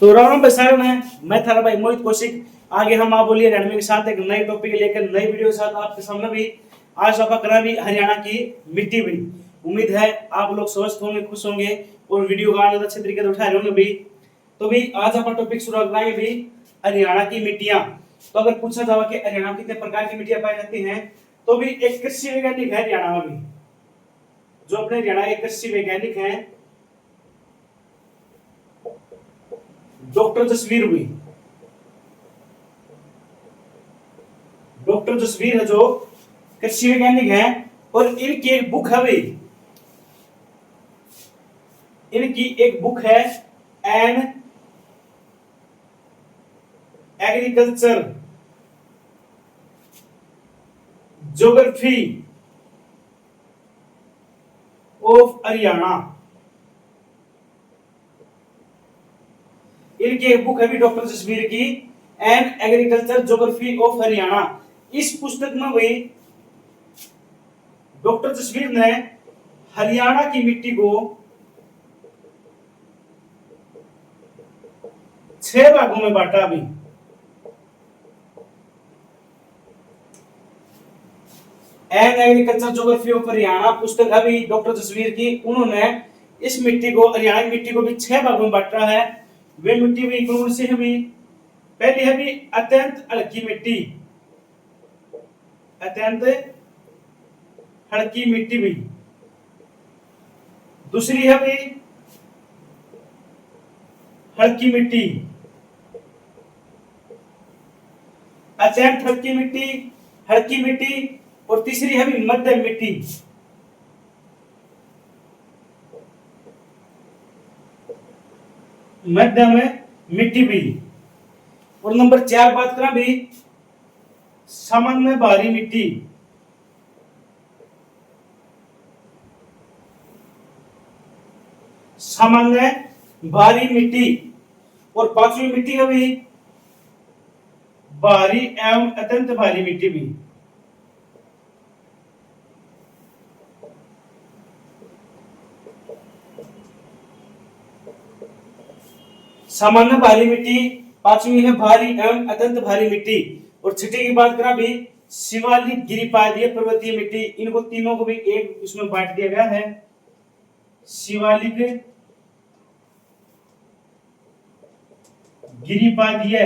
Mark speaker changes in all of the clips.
Speaker 1: तो राम बसारण है, मैं थारा भाई मोहित कौशिक। आगे हम आप बोलिए रणवीर के साथ एक नए टॉपिक लेकर नई वीडियो के साथ आपके सामने भी आज आप करा भी हरियाणा की मिट्टी भी। उम्मीद है आप लोग स्वस्थ होंगे, खुश होंगे और वीडियो का आनंद अच्छे तरीके से उठा रहे होंगे भी। तो भी आज आप टॉपिक शुरू कराएंगे भी हरियाणा की मिट्टियां। तो अगर पूछा जाए कि हरियाणा में कितने प्रकार की मिट्टियां पाई जाती हैं, तो भी एक कृषि वैज्ञानिक है हरियाणा में भी, जो अपने हरियाणा के कृषि वैज्ञानिक हैं डॉक्टर जसवीर हुई। डॉक्टर जसवीर है जो कृषि वैज्ञानिक है और इनकी एक बुक है भाई, इनकी एक बुक है an agriculture geography of Haryana. इनकी एक बुक है भी डॉक्टर जसवीर की an agriculture geography of Haryana. इस पुस्तक में भी डॉक्टर जसवीर ने हरियाणा की मिट्टी को 6 भागों में बांटा। अभी an agriculture geography of Haryana पुस्तक अभी डॉक्टर जसवीर की, उन्होंने इस मिट्टी को, हरियाणा की मिट्टी को भी 6 भागों में बांटा है। वे मिट्टी भी कौन सी है भी? पहली है भी अत्यंत हल्की मिट्टी, अत्यंत हल्की मिट्टी भी। दूसरी है भी हल्की मिट्टी, अत्यंत हल्की मिट्टी, हल्की मिट्टी। और तीसरी है भी मध्यम मिट्टी। मध्यम मिट्टी भी। और नंबर 4 बात करा भी सामान्य भारी मिट्टी, सामान्य भारी मिट्टी। और 5वीं मिट्टी है भी भारी एवं अत्यंत भारी मिट्टी भी। सामान्य भारी मिट्टी, 5वीं है भारी एवं अत्यंत भारी मिट्टी। और 6ठी की बात करा भी शिवालिक गिरिपादीय पर्वतीय मिट्टी। इनको तीनों को भी एक इसमें बांट दिया गया है, शिवालिक गिरिपादीय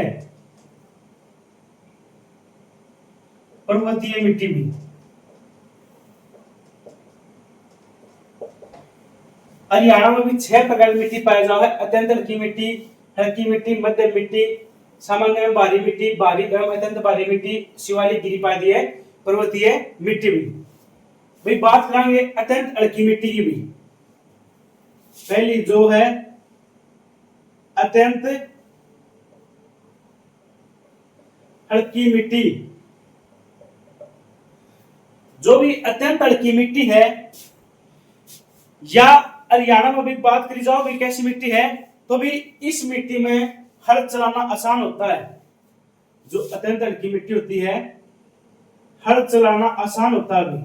Speaker 1: पर्वतीय मिट्टी भी। हरियाणा में भी 6 प्रकार की मिट्टी पाई जाओ है, अत्यंत हल्की मिट्टी, मध्यम मिट्टी, सामान्य एवं भारी मिट्टी, भारी एवं अत्यंत भारी मिट्टी, शिवालिक गिरिपादीय पर्वतीय मिट्टी भी। भाई बात करेंगे अत्यंत हल्की मिट्टी की भी। पहली जो है अत्यंत हल्की मिट्टी, जो भी अत्यंत हल्की मिट्टी है, या हरियाणा में भी बात करी जाओ भी कैसी मिट्टी है, तो भी इस मिट्टी में हल चलाना आसान होता है। जो अत्यंत हल्की मिट्टी होती है, हल चलाना आसान होता है भी।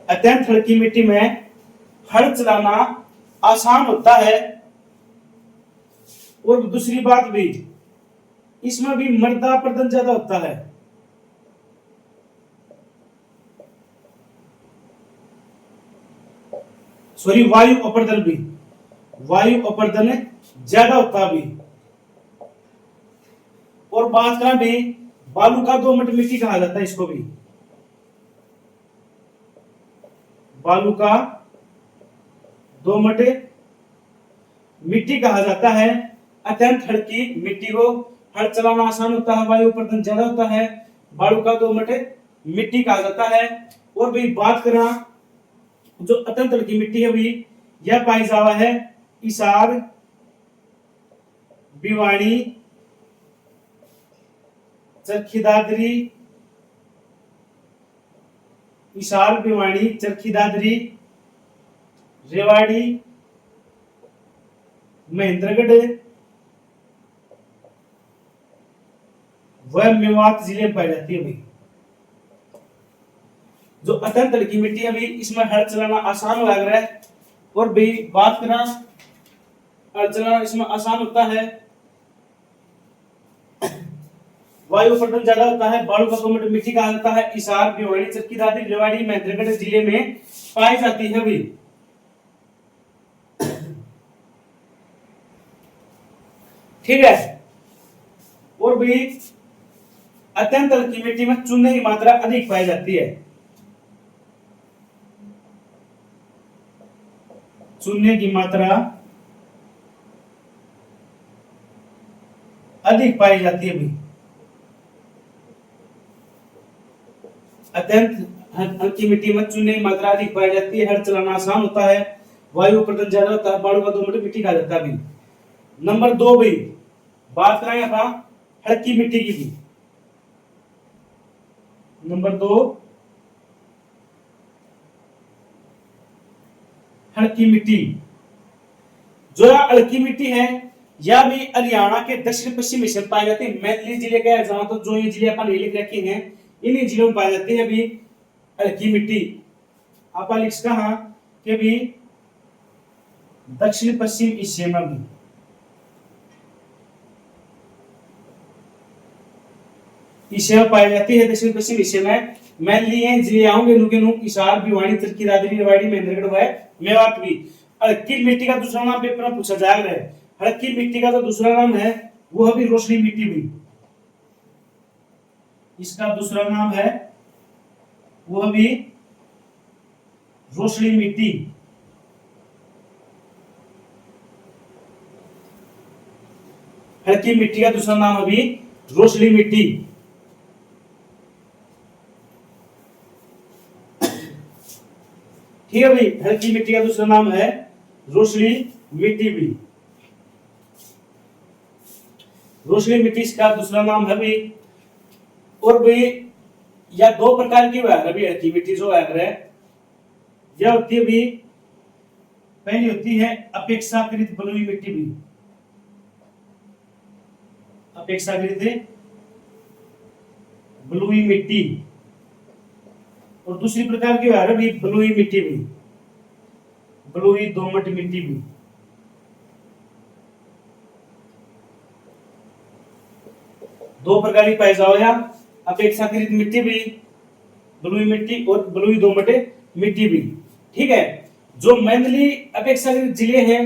Speaker 1: अत्यंत हल्की मिट्टी में हल चलाना आसान होता है। और दूसरी बात भी, इसमें भी मृदा अपरदन ज्यादा होता है। सॉरी, वायु अपरदन भी, वायु अपरदन ज्यादा होता भी। और बात करें भी बालू का दोमट मिट्टी कहा जाता है इसको भी, बालू का दोमट मिट्टी कहा जाता है। अत्यंत हल्की मिट्टी को हल चलाना आसान होता है, वायु अपरदन ज्यादा होता है, बालू का दोमट मिट्टी कहा जाता है। और भी बात करा जो अत्यंत हल्की मिट्टी है भी, यह पाई जावा है हिसार, भिवानी, चरखी दादरी, हिसार, भिवानी, चरखी दादरी, रेवाड़ी, महेंद्रगढ़ वह मेवात जिले में पाई जाती है भाई। जो अत्यंत हल्की मिट्टी है भी इसमें हल चलाना आसान लग रहा है। और भी बात करें हल चलाना इसमें आसान होता है, वायु प्रदूषण ज्यादा होता है, बालू का दोमट मिट्टी कहा जाता है, हिसार भिवानी चरखी दादरी रेवाड़ी महेंद्रगढ़ जिले में पाई जाती है भी। ठीक है। और भी अत्यंत हल्की मिट्टी में चूने की मात्रा अधिक पाई जाती है, चूने की मात्रा अधिक पाई जाती है भी। अत्यंत हल्की मिट्टी में चूने की मात्रा अधिक पाई जाती है, हल चलाना आसान होता है, वायु प्रदूषण ज्यादा होता है, बालू का दोमट मिट्टी कहा जाता है भी। नंबर 2 भाई बात करें अपन हल्की मिट्टी की भी। नंबर 2 हल्की मिट्टी। जो हल्की मिट्टी है यह भी हरियाणा के दक्षिण पश्चिम हिस्से में पाई जाती है। मैथिली जिले के जहां तो जो ये जिले अपन लिख रखे हैं इन्हीं जिलों में पाई जाती है भी हल्की मिट्टी। आप लिख कहा कि भी दक्षिण पश्चिम हिस्से में भी हिस्से में पाई जाती है, दक्षिण पश्चिम हिस्से में मैनली जिले आऊंगे नुकेनु हिसार भिवानी चरखी दादरी रेवाड़ी महेंद्रगढ़ व मेवात भी। हल्की मिट्टी का दूसरा नाम पेपर में पूछा जाएगा। हल्की मिट्टी का जो दूसरा नाम है वो भी रोशनी मिट्टी भी, इसका दूसरा नाम है वो भी रोशनी मिट्टी। हल्की मिट्टी का दूसरा नाम अभी रोशनी मिट्टी। ठीक है भाई, हल्की मिट्टी का दूसरा नाम है रोशनी मिट्टी भी। रोशनी मिट्टी का दूसरा नाम है भी। और भाई या 2 प्रकार की है अभी हल्की मिट्टी जो है यह होती है भी, पहली होती है अपेक्षाकृत बलुई मिट्टी भी, अपेक्षाकृत बलुई मिट्टी। और दूसरी प्रकार की है भी बलुई मिट्टी भी, बलुई दोमट मिट्टी भी। दो प्रकार की पाई जाओ या अपेक्षाकृत मिट्टी भी, बलुई मिट्टी और बलुई दोमट मिट्टी भी। ठीक है। जो मैनली अपेक्षाकृत जिले हैं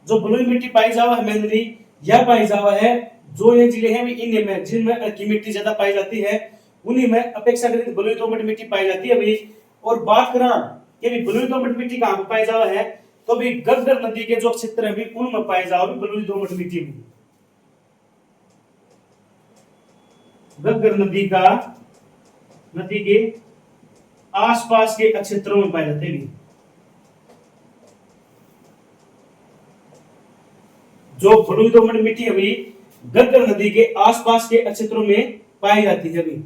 Speaker 1: जो बलुई मिट्टी पाई जावा है मैनली यह पाई जावा है, जो ये जिले हैं इनमें में जिनमें हल्की मिट्टी ज्यादा पाई जाती है उन्हीं में अपेक्षाकृत बलुई दोमट मिट्टी पाई जाती है भी। और बात करा कि भी बलुई दोमट मिट्टी कहां पर पाई जावा है तो भी गग्गर नदी के जो क्षेत्र है भी उनमें पाई जावा भी बलुई दोमट मिट्टी भी। गग्गर नदी के आसपास के क्षेत्रों में पाए जाते हैं। जो बलुई दोमट मिट्टी अभी गग्गर नदी के आसपास के क्षेत्रों में पाई जाती है अभी।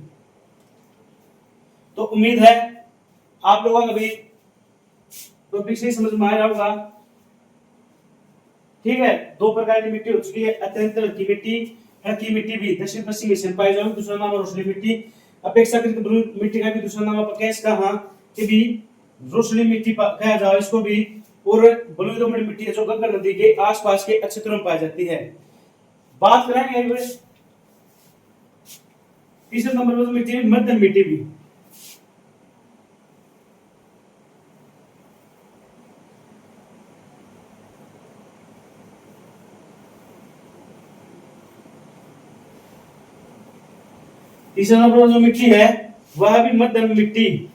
Speaker 1: तो उम्मीद है आप लोगों को अभी टॉपिक सही समझ में आया होगा। ठीक है। 2 प्रकार की मिट्टी हो चुकी है, अत्यंत हल्की मिट्टी, हल्की मिट्टी भी दक्षिण पश्चिम हिस्से में पाई जाएगी, दूसरा नाम रोशनी मिट्टी। अपेक्षाकृत बलुई मिट्टी का भी दूसरा नाम कैस कहा कि भी रोशनी मिट्टी कहा जाए इसको भी। और बलुई दोमट मिट्टी है जो गंगा नदी के आसपास के क्षेत्रों में पाई जाती है। बात करेंगे तीसरे नंबर पर मिट्टी है मध्यम मिट्टी भी। तीसरा नंबर पर जो मिट्टी है वह भी मध्यम मिट्टी।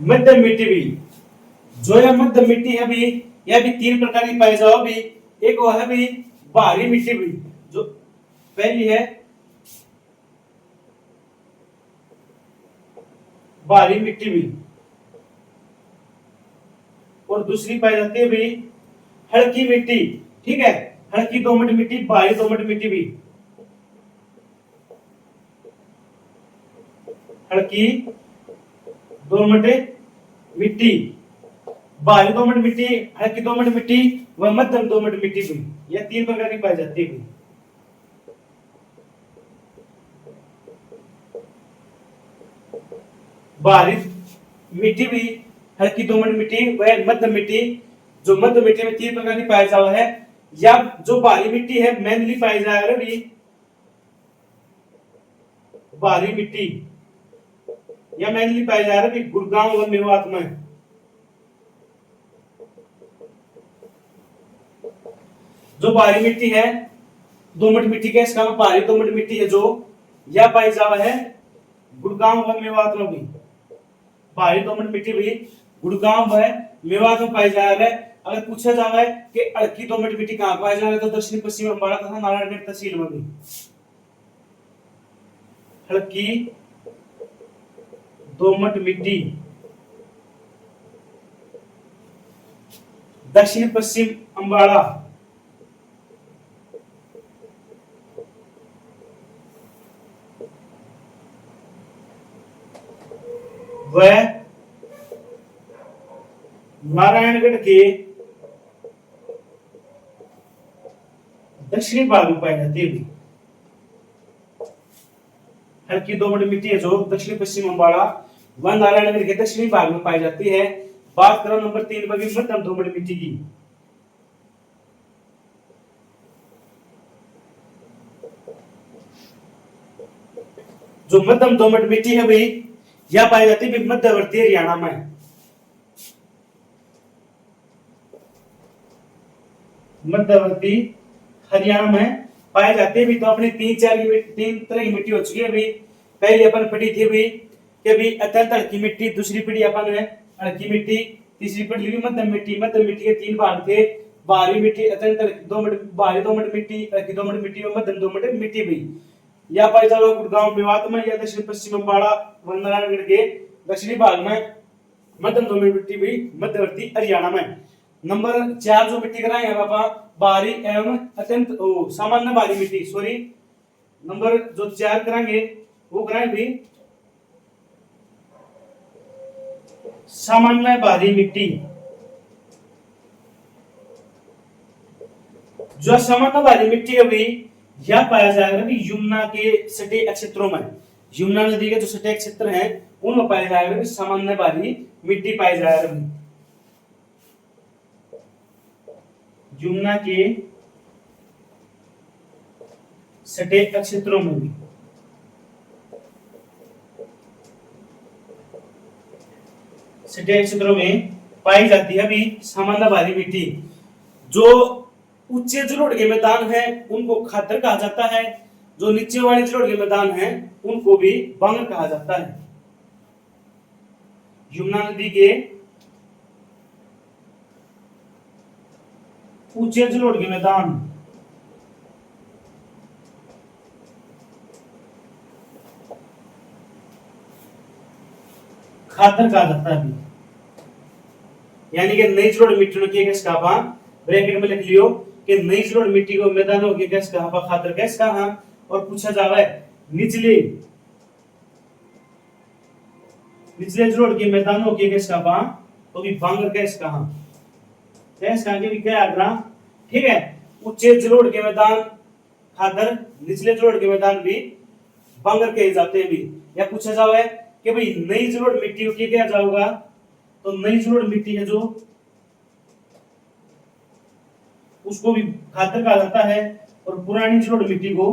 Speaker 1: मध्यम मिट्टी भी जो है मध्यम मिट्टी है भी, यह भी 3 प्रकार की पाई जाओ भी। एक वो है भी भारी मिट्टी भी, जो पहली है भारी मिट्टी भी और दूसरी पाई जाती है भी हल्की मिट्टी। ठीक है। हल्की दोमट मिट्टी, भारी दोमट मिट्टी भी। हल्की दोमट मिट्टी, भारी दोमट मिट्टी, हल्की दोमट मिट्टी व मध्यम दोमट मिट्टी भी, यह तीन प्रकार की पाई जाती है। भारी मिट्टी भी, हल्की दोमट मिट्टी व मध्यम मिट्टी। जो मध्य मिट्टी में तीन प्रकार की पाई जावा है, या जो भारी मिट्टी है मेनली पाई जाएगा भी भारी मिट्टी, या मेनली पाई जा रहा है गुड़गांव व मेवात में। जो भारी मिट्टी है दोमट मिट्टी के इसका भारी दोमट मिट्टी है जो, यह पाई जावा है गुड़गांव व मेवात में भी। भारी दोमट मिट्टी भी गुड़गांव व मेवात में पाई जा रहा है। अगर पूछा जावा है कि हल्की दोमट मिट्टी कहां पाई जा रहा है, तो दक्षिण पश्चिम अम्बाड़ा तथा नारायणगढ़ तहसील में भी हल्की दोमट मिट्टी दक्षिण पश्चिम अम्बाड़ा व नारायणगढ़ के दक्षिणी भाग में पाई जाती है। हल्की दोमट मिट्टी है जो दक्षिण पश्चिम अम्बाड़ा व नारायणगढ़ के दक्षिणी भाग में पाई जाती है। बात करो नंबर 3 पर मध्यम दोमट मिट्टी की। जो मध्यम दोमट मिट्टी है भाई, यह पाई जाती है मध्यवर्ती हरियाणा में। मध्यवर्ती हरियाणा में पाए जाते हैं भी। तो अपनी तीन तरह की मिट्टी हो चुकी है अभी। पहले अपन पढ़ी थी भी कि भी अत्यंत हल्की मिट्टी, दूसरी पढ़ी अपन है हल्की मिट्टी, तीसरी पढ़ी भी मध्यम मिट्टी। मध्यम मिट्टी के तीन भाग थे, भारी मिट्टी, अत्यंत दोमट, भारी दोमट मिट्टी, हल्की दोमट मिट्टी और मध्यम दोमट मिट्टी भी। यह पाई जाएगा गुड़गांव मेवात में या दक्षिण पश्चिम अम्बाड़ा व नारायणगढ़ के दक्षिणी भाग में। मध्यम दोमट मिट्टी भी मध्यवर्ती हरियाणा में। नंबर 4 जो मिट्टी कराए हैं पापा, भारी एवं अत्यंत सामान्य भारी मिट्टी, सॉरी नंबर जो 4 कराएंगे वो कराएंगे भी सामान्य भारी मिट्टी। जो सामान्य भारी मिट्टी है भी, यह पाया जाएगा भी यमुना के सटे क्षेत्रों में। यमुना नदी के जो सटे क्षेत्र हैं उनमें पाया जाएगा भी सामान्य भारी मिट्टी पाई जाएगा। यमुना के सटे क्षेत्रों में भी सटे क्षेत्रों में पाई जाती है अभी सामान्य भारी मिट्टी। जो ऊंचे जलोढ़ के मैदान है उनको खादर कहा जाता है, जो नीचे वाले जलोढ़ के मैदान है उनको भी बांगर कहा जाता है। यमुना नदी के ऊंचे जलोढ़ के मैदान खादर कहा जाता है। यानी कि नई जलोढ़ मिट्टी की गैस कहा, ब्रैकेट में लिख लियो कि नई जलोढ़ मिट्टी को मैदानों की गैस कहा, खादर गैस कहा। और पूछा जावा है निचले जलोढ़ के मैदानों की गैस कहा, तो भी बांगर गैस कहा। गैस कहा भी क्या आगरा, ठीक है। ऊंचे जलोढ़ के मैदान खादर, निचले जलोढ़ के मैदान भी बांगर कहे जाते हैं भी। या पूछा जावा है कि भाई नई जलोढ़ मिट्टी को क्या जाओगा, तो नई जलोढ़ मिट्टी है जो उसको भी खादर कहा जाता है, और पुरानी जलोढ़ मिट्टी को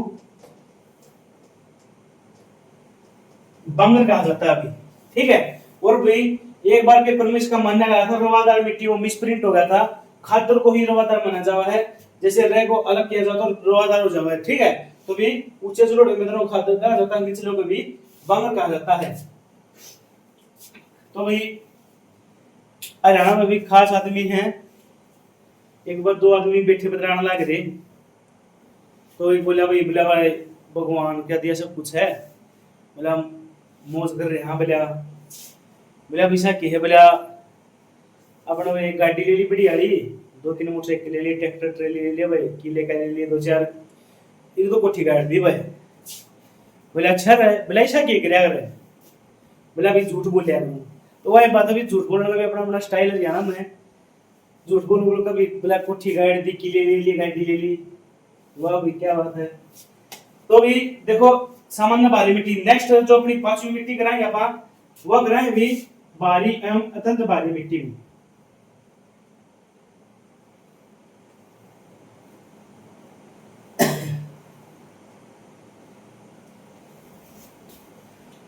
Speaker 1: बांगर कहा जाता है अभी, ठीक है। और भाई एक बार पेपर में इसका मानना गया था रवादार मिट्टी वो मिसप्रिंट हो गया था, खादर को ही रवादार माना जावा है। जैसे रे को अलग किया जाता तो रवादार हो जावा है, ठीक है। तो भी ऊंचे जलोढ़ के मैदानों को खादर कहा जाता है, निचले को भी बांगर कहा जाता है। तो भाई हरियाणा में भी खास आदमी हैं, एक बार 2 आदमी बैठे बतराने लग रहे, तो एक बोला भाई भगवान क्या दिया सब कुछ है, बोला मौज कर रहे। हाँ बोला भैसा की है, बोला अपना एक गाड़ी ले ली बड़ी हाड़ी, 2-3 मोटरसाइकिल ले ली, ट्रैक्टर ट्रेली ले लिया भाई, किले का ले लिए 2-4, एक दो कोठी गाड़ दी भाई। बोला अच्छा रहे, बोला ऐसा क्या कर रहे, बोला भाई झूठ बोल यार, तो वही बात अभी झूठ बोलने का भी अपना अपना स्टाइल हरियाणा में। झूठ बोल कभी ब्लैक कोठी गाड़ी दी, किले ले ली, गाड़ी ले ली, वाह भी क्या बात है। तो भी देखो सामान्य भारी मिट्टी। नेक्स्ट जो अपनी पांचवी मिट्टी कराएंगे अपन, वह कराएंगे भी भारी एवं अत्यंत भारी मिट्टी में।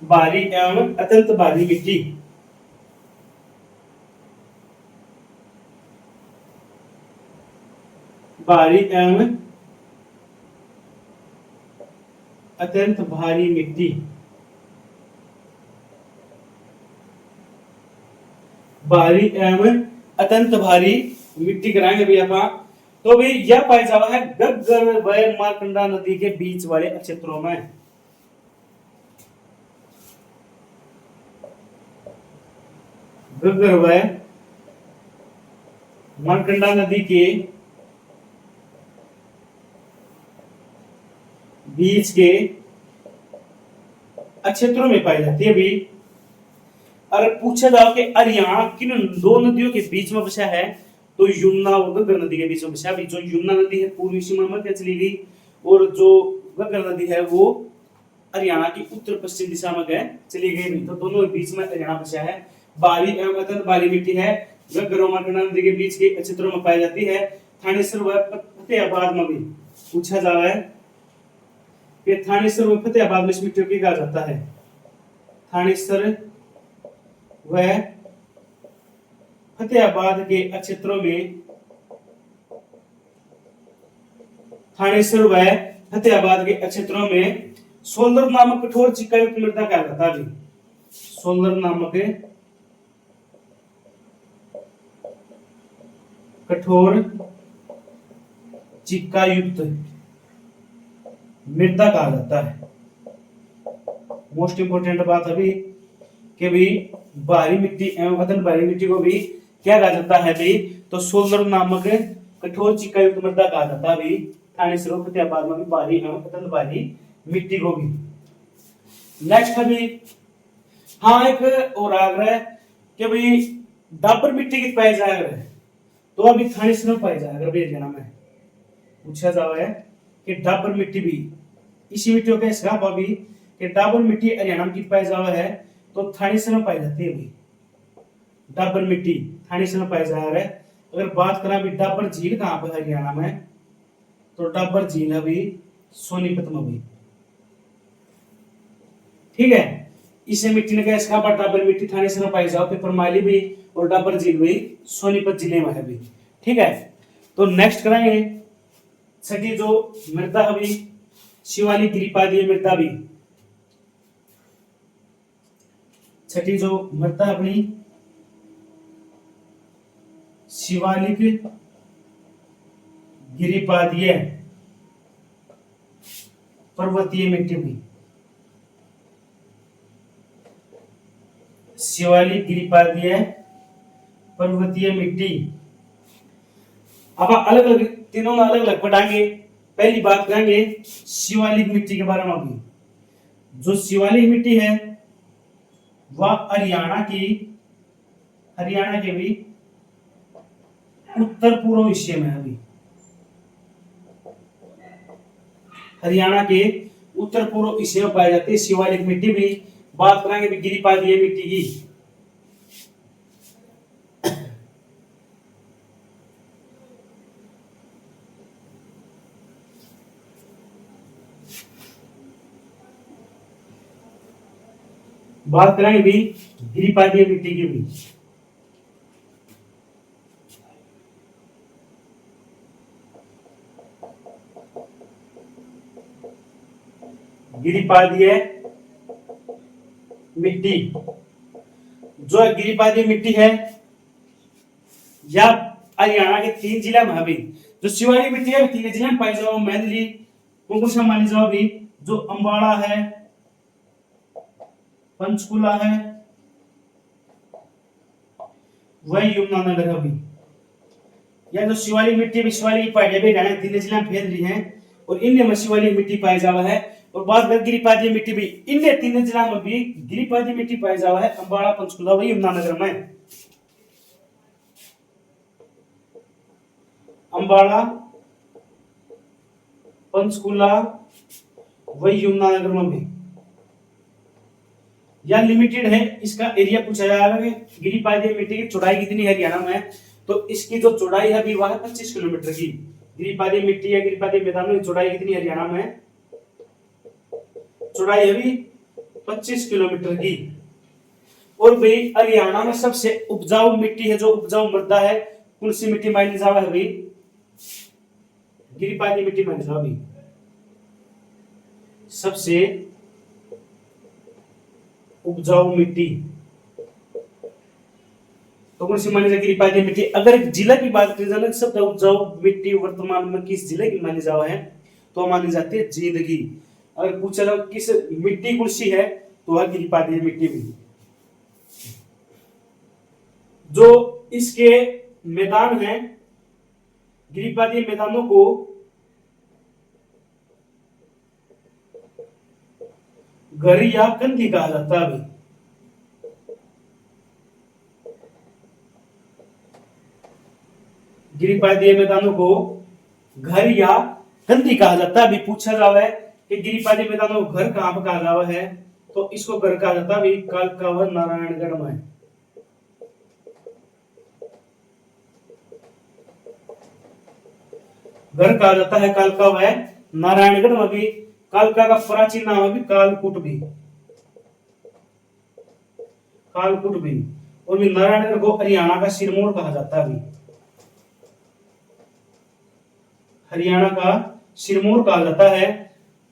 Speaker 1: भारी एवं अत्यंत भारी मिट्टी। भारी एवं अत्यंत भारी मिट्टी। भारी एवं अत्यंत भारी मिट्टी कराएंगे भैया आप। तो भाई यह पाया जावा है गग्गर व मारकंडा नदी के बीच वाले क्षेत्रों में। गग्गर व मारकंडा नदी के बीच के क्षेत्रों में पाई जाती है भी। अगर पूछा जाओ कि हरियाणा किन दो नदियों के बीच में बसा है, तो यमुना और घग्गर नदी के बीच में बसा है। जो यमुना नदी है पूर्वी सीमा में चली गई, और जो घग्गर नदी है वो हरियाणा की उत्तर पश्चिम दिशा में चली गई। तो दोनों के बीच में हरियाणा बसा है। भारी एवं अत्यंत भारी मिट्टी है, घग्गर और मारकंडा नदी के बीच के क्षेत्रों में पाई जाती है। थानेसर व फतेहाबाद में भी पूछा जा रहा है कि थानेसर व फतेहाबाद में इस मिट्टी को कहा जाता है। थानेसर व फतेहाबाद के क्षेत्रों में, थानेसर व फतेहाबाद के क्षेत्रों में सोलर नामक कठोर चिक्कायुक्त मृदा कहा जाता है। सोलर नामक कठोर चिक्कायुक्त मृदा कहा जाता है। मोस्ट इंपोर्टेंट बात अभी कि भी भारी मिट्टी एवं अत्यंत भारी मिट्टी को भी क्या कहा जाता है भी, तो सोलर नामक कठोर चिक्कायुक्त मृदा कहा जाता है भी। थानेसर फतेहाबाद में भी भारी एवं अत्यंत भारी मिट्टी को भी। नेक्स्ट अभी हाँ एक और आग्रह कि भाई डाबर मिट्टी की पाई जाए, तो अभी थानेसर में पाई जाए। अगर हरियाणा में पूछा जाओ है कि डाबर मिट्टी भी इसी मिट्टियों के हिसाब अभी कि डाबर मिट्टी हरियाणा में पाई जावा है, तो थानेसर में पाई जाती है। डाबर मिट्टी थानेसर में पाई जा रहा है। अगर बात करें अभी डाबर झील कहां पर हरियाणा में, तो डाबर झील अभी सोनीपत में भी। ठीक है, इसे मिट्टी ने इसका डाबर मिट्टी थानेसर में पाई जाओ, पेपर माली भी और डाबर झील भी सोनीपत जिले में है भी। ठीक है, तो नेक्स्ट कराएंगे छठी जो मृदा अभी शिवालिक गिरिपादीय मृदा भी। छठी जो मृदा अपनी शिवालिक गिरिपादीय पर्वतीय मिट्टी भी। शिवालिक गिरिपादीय पर्वतीय मिट्टी। अब अलग अलग तीनों में अलग अलग पढ़ाएंगे। पहली बात करेंगे शिवालिक मिट्टी के बारे में। अभी जो शिवालिक मिट्टी है वह हरियाणा के भी उत्तर पूर्व हिस्से में है। अभी हरियाणा के उत्तर पूर्व हिस्से में पाई जाती है शिवालिक मिट्टी भी। बात करेंगे भी गिरिपादीय मिट्टी की। बात करेंगे भी गिरिपादीय मिट्टी की भी। गिरिपादीय मिट्टी जो गिरिपादीय मिट्टी है या हरियाणा के 3 जिला में अभी जो शिवालिक मिट्टी है 3 जिला में पाई जाओ। मेनली कौन मानी जाओ अभी, जो अंबाला है, पंचकुला है, वही यमुनानगर है। अभी या जो शिवालिक मिट्टी शिवालिक पाई जाए हरियाणा 3 जिला में फैल रही है, और इनमें शिवालिक मिट्टी पाई जावा है। और बात करें गिरिपादीय मिट्टी भी, इन तीन जिला में भी गिरिपादीय मिट्टी पाई जावा है, अंबाला, पंचकुला व यमुनानगर में। अंबाला, पंचकुला व यमुनानगर में भी। या लिमिटेड है, इसका एरिया पूछा जाएगा कि गिरिपादीय मिट्टी की चौड़ाई कितनी है हरियाणा में, तो इसकी जो चौड़ाई है अभी वह है 25 किलोमीटर की। गिरिपादीय मिट्टी या गिरिपादीय मैदानों की चौड़ाई कितनी हरियाणा में, चौड़ाई अभी 25 किलोमीटर की। और भाई हरियाणा में सबसे उपजाऊ मिट्टी है, जो उपजाऊ मृदा है, कौन सी मिट्टी मानी जावा है भाई, गिरिपादीय मिट्टी मानी जावा भाई सबसे उपजाऊ मिट्टी। तो कौन सी मानी जाएगी गिरिपादीय मिट्टी। अगर जिला की बात की जाए, सबसे उपजाऊ मिट्टी वर्तमान में किस जिले की मानी जावा है, तो मानी जाती है जिंदगी। अगर पूछा जाए किस मिट्टी कौन सी है, तो वह गिरिपादीय मिट्टी भी। जो इसके मैदान हैं, गिरिपादीय मैदानों को घर या कंधी कहा जाता है। गिरिपादीय मैदानों को घर या कंधी कहा जाता है। अभी पूछा जावा है कि गिरिपादीय मैदानों को घर कहां पर कहा जावा है, तो इसको घर कहा जाता है कालका व नारायणगढ़ में। घर कहा जाता है कालका व नारायणगढ़ में भी। कालका का प्राचीन नाम है भी कालकूट भी, कालकूट भी। और भी नारायणगढ़ को हरियाणा का सिरमौर कहा जाता है, हरियाणा का सिरमौर कहा जाता है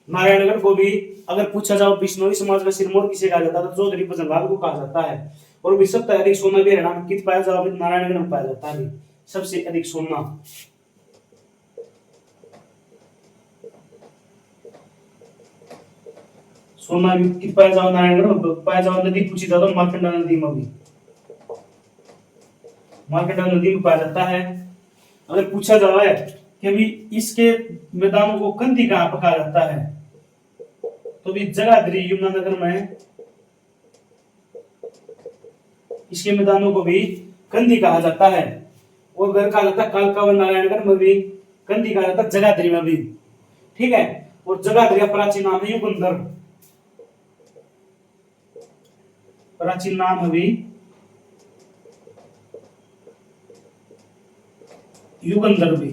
Speaker 1: नारायणगढ़ को भी। अगर पूछा जाओ बिश्नोई समाज का सिरमौर किसे कहा जाता है, तो चौधरी पसंगाल को कहा जाता है। और भी सबसे अधिक सोना भी हरियाणा में कित पाया जाता है, नारायणगढ़ में पाया जाता है सबसे अधिक सोना। सोना भी कित पाया जाओ नारायणगढ़ में पाया जाओ। नदी पूछी जाता है मार्कंडा नदी में भी, मार्कंडा नदी में पाया जाता है। अगर पूछा जाए कि अभी इसके मैदानों को कंधी कहां पर कहा जाता है, तो भी जगाधरी यमुनानगर में इसके मैदानों को भी कंधी कहा जाता है। और घर कहा जाता है कालका व नारायणगढ़ में भी, कंधी कहा जाता है जगाधरी में भी, ठीक है। और जगाधरी का प्राचीन नाम है युगंधर, प्राचीन नाम है भी युगंधर भी।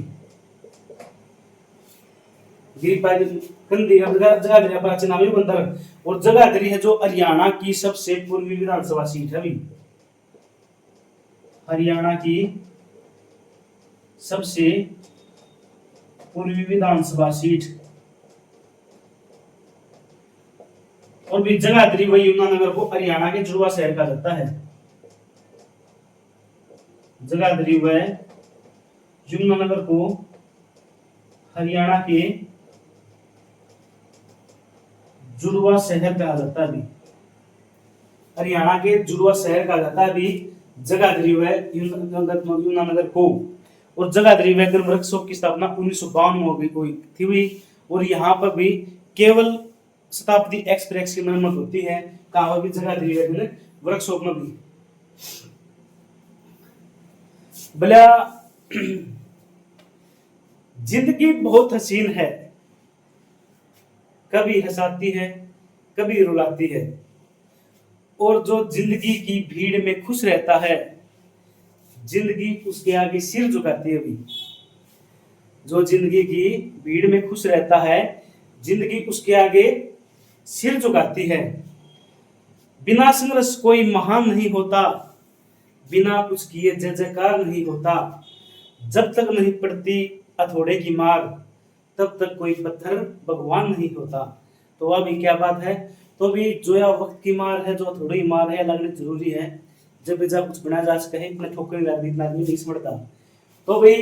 Speaker 1: कंधी जगाधरी का प्राचीन नाम युगंधर। और जगाधरी है जो हरियाणा की सबसे पूर्वी विधानसभा सीट है भी, हरियाणा की सबसे पूर्वी विधानसभा सीट। और भी जगाधरी व यमुनानगर को हरियाणा के जुड़वा शहर कहा जाता है, जगाधरी व यमुनानगर को हरियाणा के जुड़वा शहर कहा जाता है। हरियाणा के जुड़वा शहर कहा जाता है भी जगाधरी व यमुनानगर को। और जगाधरी व वर्कशॉप की स्थापना 1952 में हुई थी। और यहाँ पर भी केवल शताब्दी एक्सप्रेस की मरम्मत होती है, कहाँ भी जगाधरी व वर्कशॉप में भी। भला जिंदगी बहुत हसीन है, कभी हंसाती है कभी रुलाती है। और जो जिंदगी की भीड़ में खुश रहता है, जिंदगी उसके आगे सिर झुकाती है भी। जो जिंदगी की भीड़ में खुश रहता है, जिंदगी उसके आगे सिर झुकाती है। बिना संघर्ष कोई महान नहीं होता, बिना कुछ किए जय जयकार नहीं होता। जब तक नहीं पड़ती हथौड़े की मार, तब तक कोई पत्थर भगवान नहीं होता। तो वह भी क्या बात है। तो भी जो या वक्त की मार है, जो हथौड़े की मार है, लगनी जरूरी है। जब जब कुछ बना जा सके, इतना ठोकर लगती, इतना आदमी नहीं समझता। तो भाई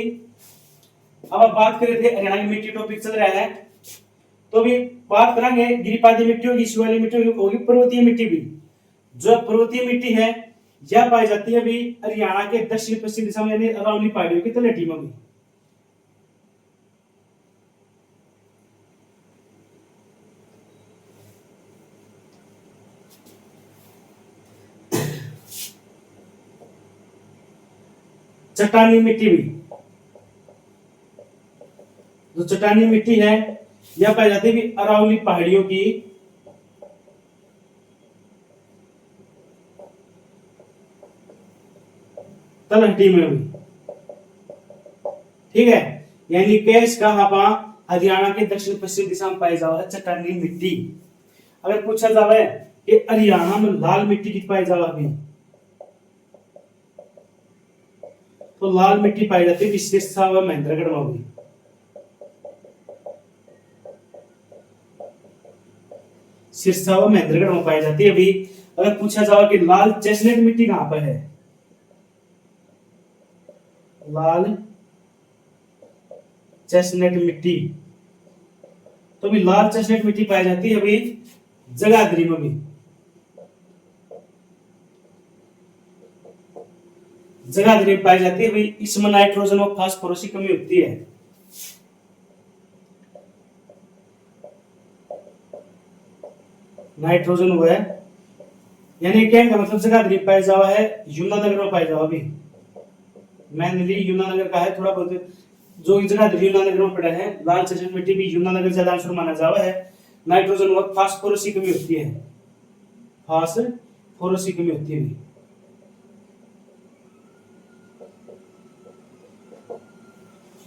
Speaker 1: अब आप बात कर रहे थे हरियाणा की मिट्टी, टॉपिक चल रहा है। तो भी बात करेंगे गिरिपादीय मिट्टी होगी, शिवालिक मिट्टी होगी, पर्वतीय मिट्टी भी। जो पर्वतीय मिट्टी है यह पाई जाती है भी हरियाणा के दक्षिण पश्चिम दिशा में, यानी अरावली पहाड़ियों की तलहटी में भी। चट्टानी मिट्टी भी, जो चट्टानी मिट्टी है यह पाई जाती है भी अरावली पहाड़ियों की तलहटी में भी। ठीक है, यानी कि इसका हवा हरियाणा के दक्षिण पश्चिम दिशा में पाई जावा है चट्टानी मिट्टी। अगर पूछा जावे कि हरियाणा में लाल मिट्टी की पाई जावा भी, तो लाल मिट्टी पाई जाती है सिरसा व महेंद्रगढ़ में भी। सिरसा व महेंद्रगढ़ में पाई जाती है। अभी अगर पूछा जावा कि लाल चेस्टनट मिट्टी कहां पर है, लाल चेस्टनट मिट्टी, तो भी लाल चेस्टनट मिट्टी पाई जाती है अभी जगाधरी में भी। जगाधरी में पाई जाती है भाई, इसमें नाइट्रोजन और फास्फोरस की कमी होती है। नाइट्रोजन हुआ है, यानी क्या का मतलब जगाधरी पाई जावा है, यमुनानगर में पाई जावा भी। मेनली यमुनानगर का है, थोड़ा बहुत जो जगाधरी यमुनानगर में पड़ा है। लाल चेस्टनट मिट्टी भी यमुनानगर ज्यादा आंसर माना जावा है। नाइट्रोजन और फास्फोरस की कमी होती है, फास्फोरस की कमी होती है।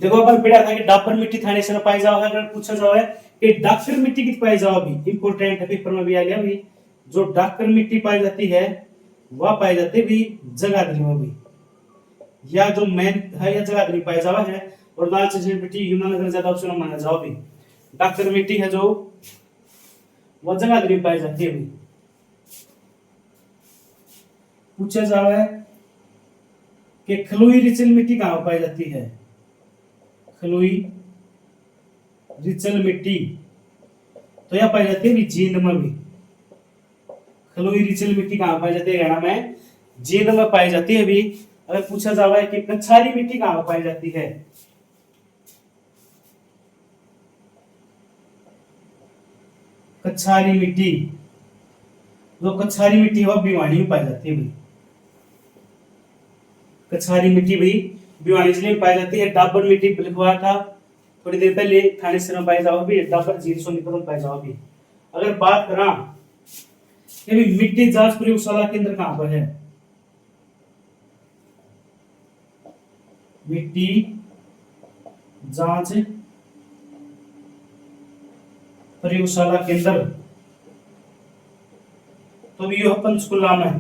Speaker 1: देखो अपन पढ़ा था कि डापर मिट्टी थाने से पाई जावा है। अगर पूछा जावा है कि डाकर मिट्टी की पाई जावा भी, इंपोर्टेंट है, पेपर में भी आ गया भी। जो डाकर मिट्टी पाई जाती है वह पाई जाती है भी जगाधरी में भी, या जो मेन है या जगाधरी पाई जावा है। और लाल चेस्टनट मिट्टी यमुनानगर ज्यादा ऑप्शन माना जावा भी। डाकर मिट्टी है जो वह जगाधरी में पाई जाती है भी। पूछा जावा है कि खलुई रिचल मिट्टी कहां पाई जाती है, खलुई रिचल मिट्टी तो यह पाई जाती है जींद में भी। खलुई रिचल मिट्टी कहां पाई जाती है, हरियाणा में जींद में पाई जाती है भी। अगर पूछा जावा है कि कछारी मिट्टी कहां पाई जाती है, कछारी मिट्टी, जो कछारी मिट्टी है वह भिवानी में पाई जाती है भाई। कछारी मिट्टी भाई भिवानी जिले में पाई जाती है। डाबर मिट्टी लिखवाया था थोड़ी देर पहले, थाने से पाई जावा भी, डाबर झील सोनीपत में पाई जावा भी। अगर बात करा कि मिट्टी जांच प्रयोगशाला केंद्र कहां पर है, मिट्टी जांच प्रयोगशाला केंद्र, तो यह पंचकुला में,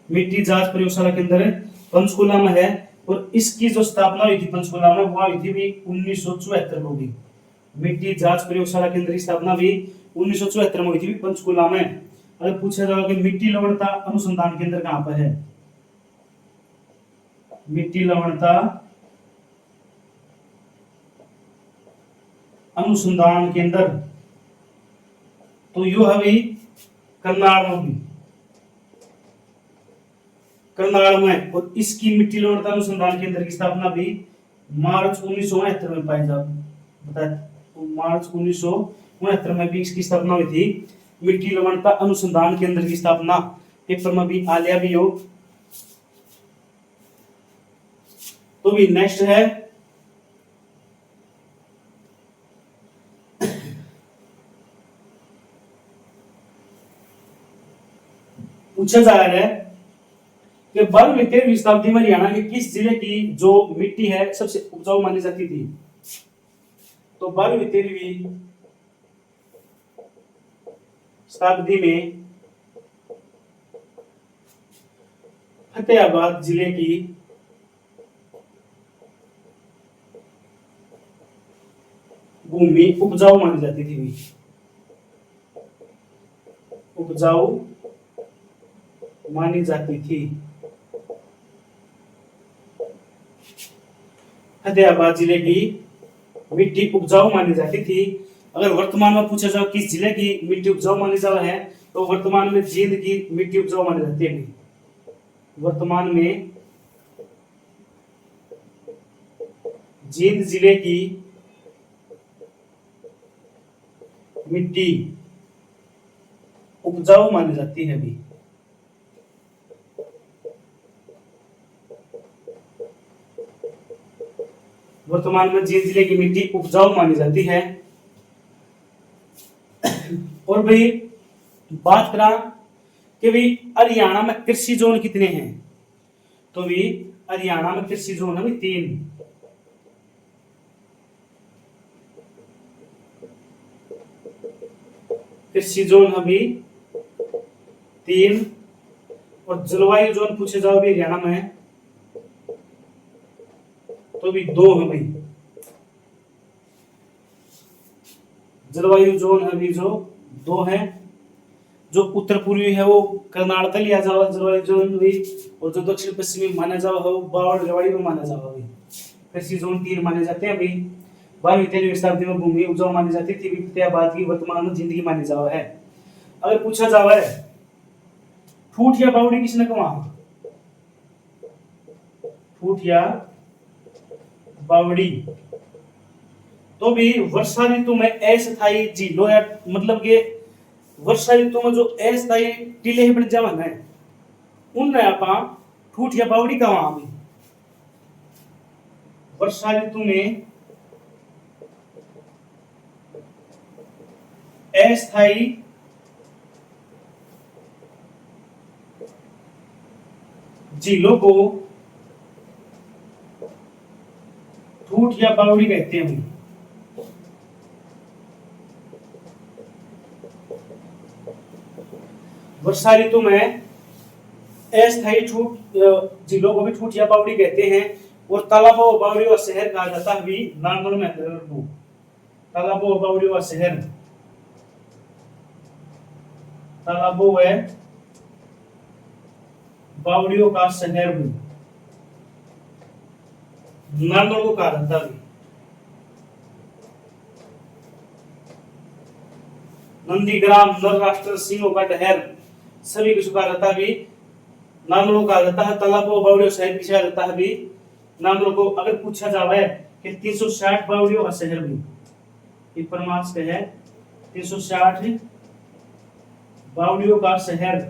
Speaker 1: मिट्टी जांच प्रयोगशाला केंद्र पंचकुला में है। और इसकी जो स्थापना हुई थी पंचकुला में, वो हुई थी भी 1974 में हुई। मिट्टी जांच प्रयोगशाला केंद्र की स्थापना भी 1974 में हुई थी पंचकुला में। अगर पूछा जाए कि मिट्टी लवणता अनुसंधान केंद्र कहां पर है, मिट्टी लवणता अनुसंधान केंद्र, तो यो है भाई करनाल में भी, करनाल में। और इसकी मिट्टी लवणता अनुसंधान केंद्र की स्थापना भी मार्च 1969 में पाई जा बता, मार्च 1969 में भी इसकी स्थापना हुई थी। मिट्टी लवणता अनुसंधान केंद्र की स्थापना पेपर में भी आ लिया भी हो। तो भी नेक्स्ट है पूछा जा रहा है कि 12वीं शताब्दी में हरियाणा के किस जिले की जो मिट्टी है सबसे उपजाऊ मानी जाती थी। तो 12वीं शताब्दी में फतेहाबाद जिले की भूमि उपजाऊ मानी जाती थी, उपजाऊ मानी जाती थी। फतेहाबाद जिले की मिट्टी उपजाऊ मानी जाती थी। अगर वर्तमान में पूछा जाए किस जिले की मिट्टी उपजाऊ मानी जाती है, तो वर्तमान में जींद की मिट्टी उपजाऊ मानी जाती है। वर्तमान में जींद जिले की मिट्टी उपजाऊ मानी जाती है अभी। वर्तमान में जींद जिले की मिट्टी उपजाऊ मानी जाती है। और भाई बात करा कि भाई हरियाणा में कृषि जोन कितने हैं, तो भी हरियाणा में कृषि जोन है 3। कृषि जोन अभी 3 और जलवायु जोन पूछे जाओ भी हरियाणा में तो भी 2 अभी। जलवायु जोन अभी जो 2 है, जो उत्तर पूर्वी है वो कर्नाटक लिया जाओ जलवायु जोन भी, और जो दक्षिण पश्चिमी माना जाओ है वो बावड़ जलवायु में माना जाओ अभी। कृषि जोन 3 माने जाते हैं अभी। 12वीं शताब्दी में भूमि उपजाऊ मानी जाती थी, बाद की वर्तमान में जिंदगी मानी जाओ है। अगर पूछा जाओ है ठूठ या बावड़ी किसने कहा, ठूठ या बावड़ी, तो भी वर्षा ऋतु में अस्थायी झीलों या मतलब के वर्षा ऋतु में जो अस्थायी टीले बन जावन है उनने आपा ठूठ या बावड़ी का वहां भी। वर्षा ऋतु में अस्थायी झीलों को ठूठ या बावड़ी कहते हैं। वर्षा ऋतु में अस्थायी झीलों को भी ठूठ या बावड़ी कहते हैं। और तालाबों व बावड़ियों का शहर कहा जाता है भी नार्मल में तालाबों व बावड़ियों का शहर, तालाबों व बावड़ियों का शहर भी नार्मल को कहा जाता है। नंदीग्राम, नरराष्ट्र, सिंहों का डहर सभी कुछ कहा जाता है भी नार्मल को कहा जाता है। तालाबों बावड़ियों शहर किया जाता है भी नार्मल को। अगर पूछा जावे कि 360 बावड़ियों का शहर भी परमार्थ का है, 360 बावड़ियों का शहर,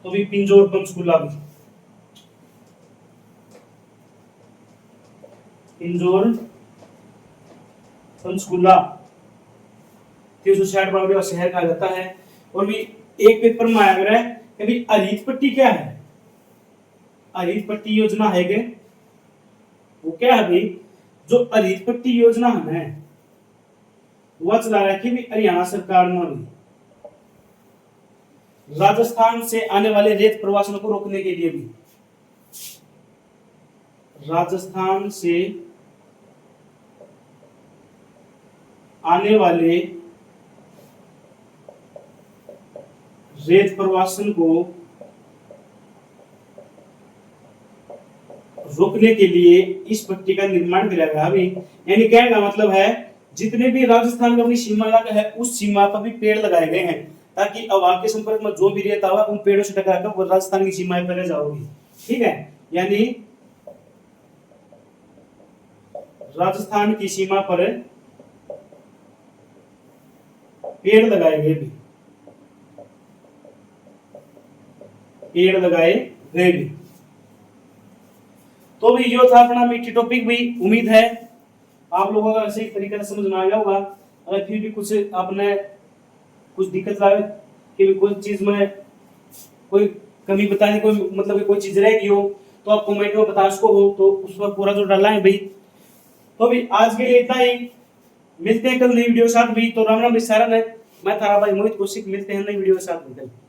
Speaker 1: तो भी पिंजौर पंचकुला भी, पिंजौर पंचकुला 360 बावड़ियों का शहर कहा जाता है। और भी एक पेपर में आया है कि भी हरित पट्टी क्या है, हरित पट्टी योजना है कि वो क्या है भाई, जो हरित पट्टी योजना है वह चला रहा है कि भी हरियाणा सरकार ने भी राजस्थान से आने वाले रेत प्रवासन को रोकने के लिए भी, राजस्थान से आने वाले रेत प्रवासन को रोकने के लिए इस पट्टी का निर्माण किया गया अभी। यानी कहने का मतलब है जितने भी राजस्थान का अपनी सीमा इलाका है उस सीमा पर भी पेड़ लगाए गए हैं ताकि हवा के संपर्क में जो भी रेत आवा उन पेड़ों से टकराकर वो राजस्थान की सीमाएं पर जाओगी। ठीक है, यानी राजस्थान की सीमा पर पेड़ लगाए गए भी, पेड़ लगाए गए भी। तो भी यो था अपना मीठी टॉपिक भी। उम्मीद है आप लोगों का सही तरीके से समझ में आ गया होगा। अगर फिर भी कुछ आपने कुछ दिक्कत आए कि कोई चीज में कोई कमी बताने कोई मतलब कोई चीज रह गई हो तो आप कमेंट में बता सको हो तो उस पर पूरा जो डाला है भाई। तो भी आज के लिए इतना ही, मिलते हैं कल नई वीडियो के साथ भी। तो राम राम विचारण है, मैं थारा भाई मोहित कौशिक, मिलते हैं नई वीडियो के साथ।